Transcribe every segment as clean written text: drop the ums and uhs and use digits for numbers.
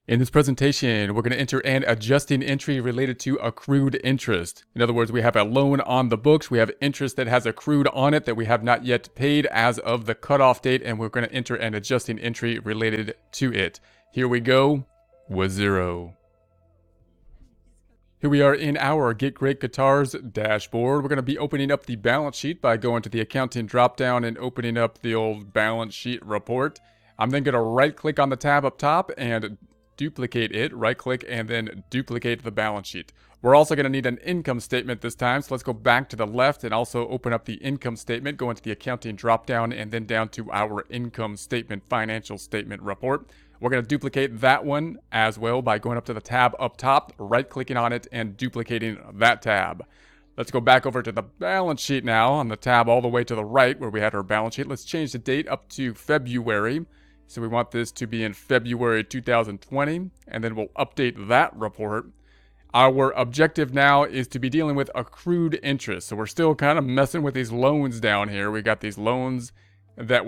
In this presentation, we're going to enter an adjusting entry related to accrued interest. In other words, we have a loan on the books, we have interest that has accrued on it that we have not yet paid as of the cutoff date, and we're going to enter an adjusting entry related to it. Here we go with Xero. Here we are in our Get Great Guitars dashboard. We're going to be opening up the balance sheet by going to the accounting dropdown and opening up the old balance sheet report. I'm then going to right click on the tab up top and duplicate it, right click, and then duplicate the balance sheet. We're also going to need an income statement this time, so let's go back to the left and also open up the income statement, go into the accounting dropdown, and then down to our income statement, financial statement report. We're going to duplicate that one as well by going up to the tab up top, right clicking on it, and duplicating that tab. Let's go back over to the balance sheet now on the tab all the way to the right where we had our balance sheet. Let's change the date up to February. So we want this to be in February 2020, and then we'll update that report. Our objective now is to be dealing with accrued interest. So we're still kind of messing with these loans down here. We got these loans that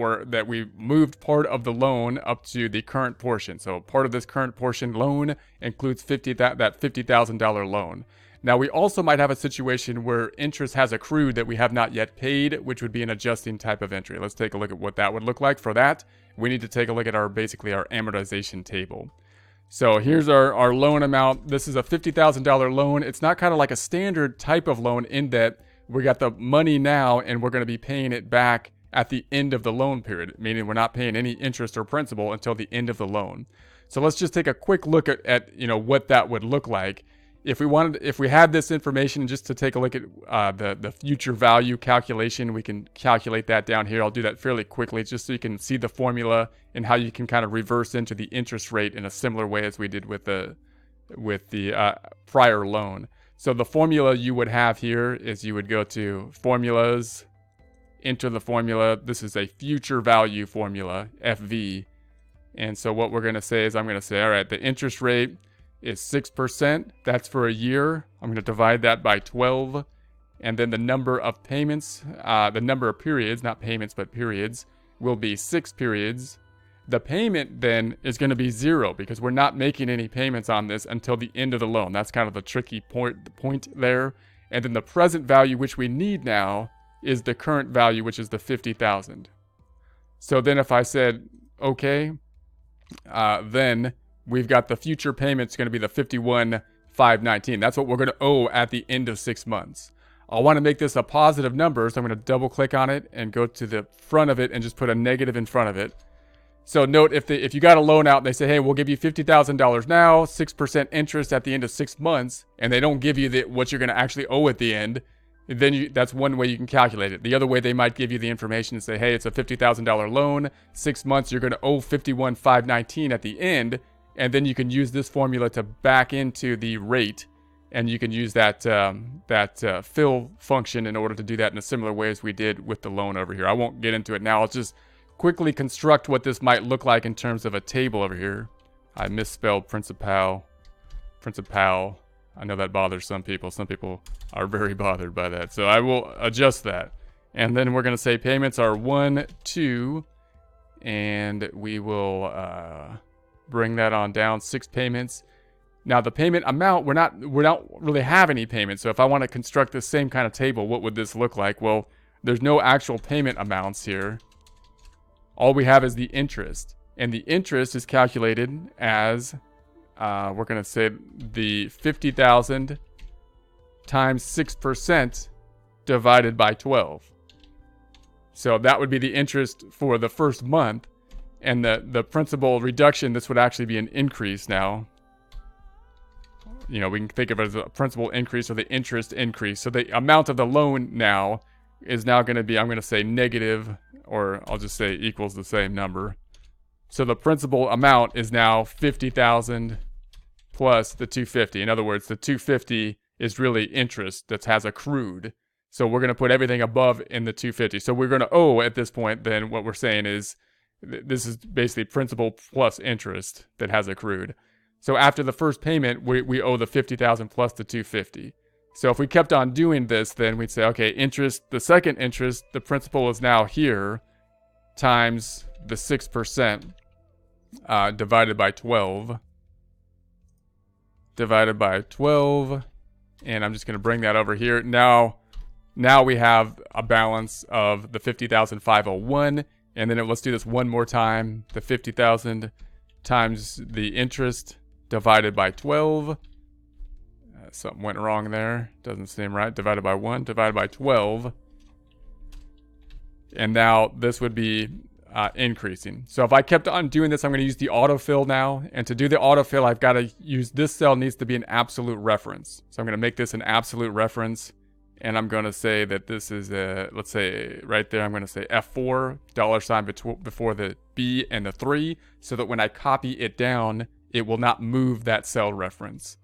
we moved part of the loan up to the current portion. So part of this current portion loan includes that $50,000 loan. Now we also might have a situation where interest has accrued that we have not yet paid, which would be an adjusting type of entry. Let's take a look at what that would look like. For that, we need to take a look at basically our amortization table. So here's our loan amount. This is a $50,000 loan. It's not kind of like a standard type of loan in that we got the money now and we're going to be paying it back at the end of the loan period, meaning we're not paying any interest or principal until the end of the loan. So let's just take a quick look at what that would look like. If we had this information, just to take a look at the future value calculation, we can calculate that down here. I'll do that fairly quickly just so you can see the formula and how you can kind of reverse into the interest rate in a similar way as we did with the prior loan. So the formula you would have here is you would go to formulas, enter the formula. This is a future value formula, FV. And so what we're going to say is I'm going to say, all right, the interest rate is 6%. That's for a year. I'm going to divide that by 12. And then the number of payments, the number of periods, not payments, but periods, will be 6 periods. The payment then is going to be 0 because we're not making any payments on this until the end of the loan. That's kind of the tricky point there. And then the present value, which we need now, is the current value, which is the $50,000. So then if I said, okay, then we've got the future payments going to be the $51,519. That's what we're going to owe at the end of 6 months. I want to make this a positive number, so I'm going to double click on it and go to the front of it and just put a negative in front of it. So note, if you got a loan out and they say, hey, we'll give you $50,000 now, 6% interest at the end of 6 months, and they don't give you what you're going to actually owe at the end, then that's one way you can calculate it. The other way, they might give you the information and say, hey, it's a $50,000 loan, 6 months, you're going to owe $51,519 at the end. And then you can use this formula to back into the rate, and you can use that fill function in order to do that in a similar way as we did with the loan over here. I won't get into it now. I'll just quickly construct what this might look like in terms of a table over here. I misspelled principal. I know that bothers some people. Some people are very bothered by that. So I will adjust that. And then we're going to say payments are 1, 2, and we will bring that on down, 6 payments. Now the payment amount, we don't really have any payments. So if I want to construct the same kind of table, what would this look like? Well, there's no actual payment amounts here. All we have is the interest. And the interest is calculated as, we're going to say the 50,000 times 6% divided by 12. So that would be the interest for the first month. And the principal reduction, this would actually be an increase now. We can think of it as a principal increase or the interest increase. So the amount of the loan now is now going to be, I'm going to say negative, or I'll just say equals the same number. So the principal amount is now 50,000 plus the 250. In other words, the 250 is really interest that has accrued. So we're going to put everything above in the 250. So we're going to owe at this point, then what we're saying is, this is basically principal plus interest that has accrued. So after the first payment, we owe the 50,000 plus the 250. So if we kept on doing this, then we'd say, okay, interest, the second interest, the principal is now here, times the 6% divided by 12. divided by 12. And I'm just going to bring that over here. Now we have a balance of the 50,501. And then let's do this one more time. The 50,000 times the interest divided by 12. Something went wrong there. Doesn't seem right. Divided by 1, divided by 12. And now this would be increasing. So if I kept on doing this, I'm going to use the autofill now. And to do the autofill, I've got to use this cell needs to be an absolute reference. So I'm going to make this an absolute reference. And I'm going to say that this is a, let's say right there, I'm going to say F4, $ before the B and the 3, so that when I copy it down, it will not move that cell reference.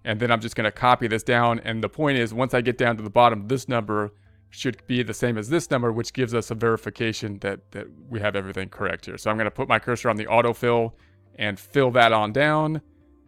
And then I'm just going to copy this down. And the point is, once I get down to the bottom, this number should be the same as this number, which gives us a verification that we have everything correct here. So I'm going to put my cursor on the autofill and fill that on down.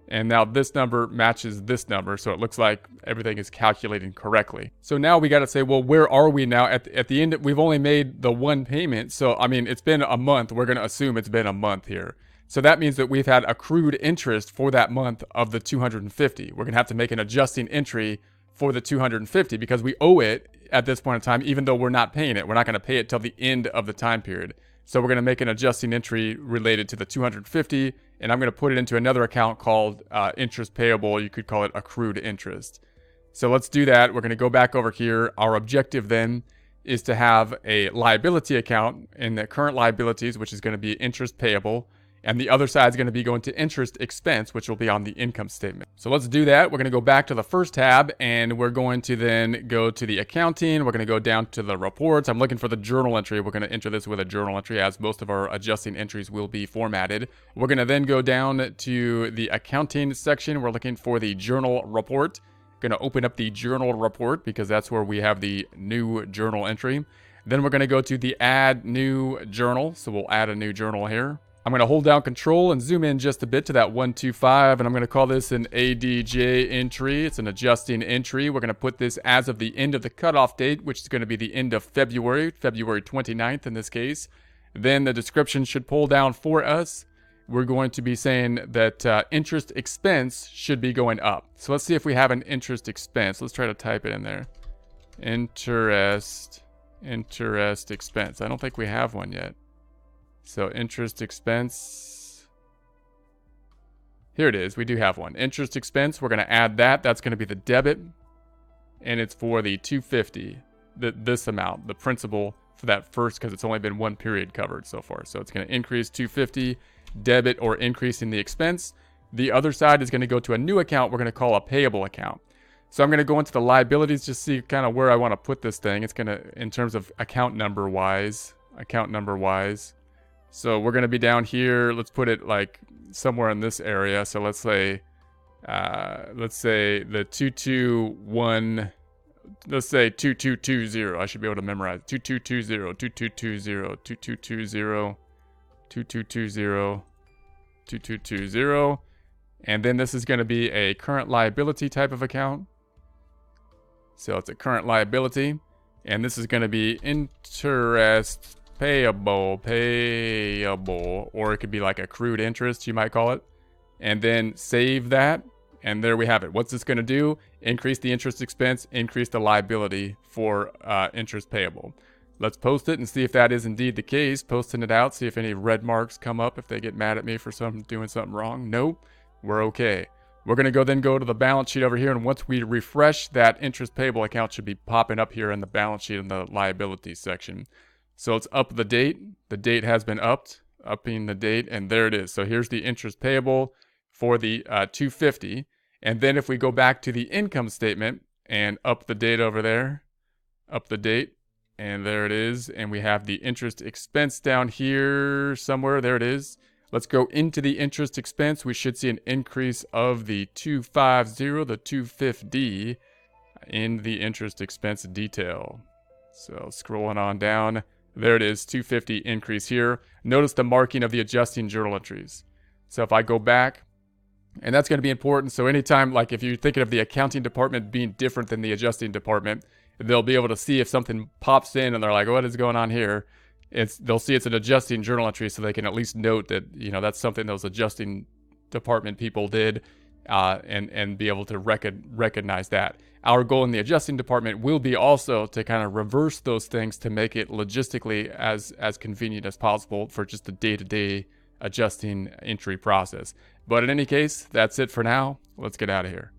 And now this number matches this number, so it looks like everything is calculating correctly. So now we got to say, well, where are we now? At the end, we've only made the one payment. So, I mean, it's been a month. We're going to assume it's been a month here. So that means that we've had accrued interest for that month of the 250. We're going to have to make an adjusting entry for the 250 because we owe it at this point in time, even though we're not paying it. We're not going to pay it till the end of the time period. So we're going to make an adjusting entry related to the 250, and I'm going to put it into another account called interest payable. You could call it accrued interest. So let's do that. We're going to go back over here. Our objective then is to have a liability account in the current liabilities, which is going to be interest payable. And the other side is going to be going to interest expense, which will be on the income statement. So let's do that. We're going to go back to the first tab, and we're going to then go to the accounting. We're going to go down to the reports. I'm looking for the journal entry. We're going to enter this with a journal entry, as most of our adjusting entries will be formatted. We're going to then go down to the accounting section. We're looking for the journal report. Going to open up the journal report because that's where we have the new journal entry. Then we're going to go to the add new journal. So we'll add a new journal here. I'm going to hold down control and zoom in just a bit to that 125, and I'm going to call this an ADJ entry. It's an adjusting entry. We're going to put this as of the end of the cutoff date, which is going to be the end of February 29th in this case. Then the description should pull down for us. We're going to be saying that interest expense should be going up. So let's see if we have an interest expense. Let's try to type it in there. Interest expense. I don't think we have one yet. So interest expense, here it is. We do have one. Interest expense, we're going to add that. That's going to be the debit, and it's for the 250, this amount, the principal for that first, because it's only been one period covered so far. So it's going to increase 250, debit or increasing the expense. The other side is going to go to a new account we're going to call a payable account. So I'm going to go into the liabilities, just see kind of where I want to put this thing. It's going to, in terms of account number wise. So we're going to be down here. Let's put it like somewhere in this area. So let's say the 221, let's say 2220. I should be able to memorize 2220, 2220, 2220, 2220, 2220. And then this is going to be a current liability type of account. So it's a current liability. And this is going to be interest payable, or it could be like accrued interest, you might call it. And then save that, and there we have it. What's this going to do? Increase the interest expense, increase the liability for interest payable. Let's post it and see if that is indeed the case. Posting it out, see if any red marks come up, if they get mad at me for doing something wrong. Nope, we're okay. We're going to go to the balance sheet over here, and once we refresh, that interest payable account should be popping up here in the balance sheet in the liabilities section. So it's up the date. The date has been upping the date, and there it is. So here's the interest payable for the 250. And then if we go back to the income statement and up the date over there, up the date, and there it is. And we have the interest expense down here somewhere. There it is. Let's go into the interest expense. We should see an increase of the 250, the 250 in the interest expense detail. So scrolling on down. There it is, 250 increase here. Notice the marking of the adjusting journal entries. So if I go back, and that's going to be important. So anytime, like if you're thinking of the accounting department being different than the adjusting department, they'll be able to see if something pops in and they're like, what is going on here? They'll see it's an adjusting journal entry, so they can at least note that, you know, that's something those adjusting department people did. and be able to recognize that. Our goal in the adjusting department will be also to kind of reverse those things to make it logistically as convenient as possible for just the day-to-day adjusting entry process. But in any case, that's it for now. Let's get out of here.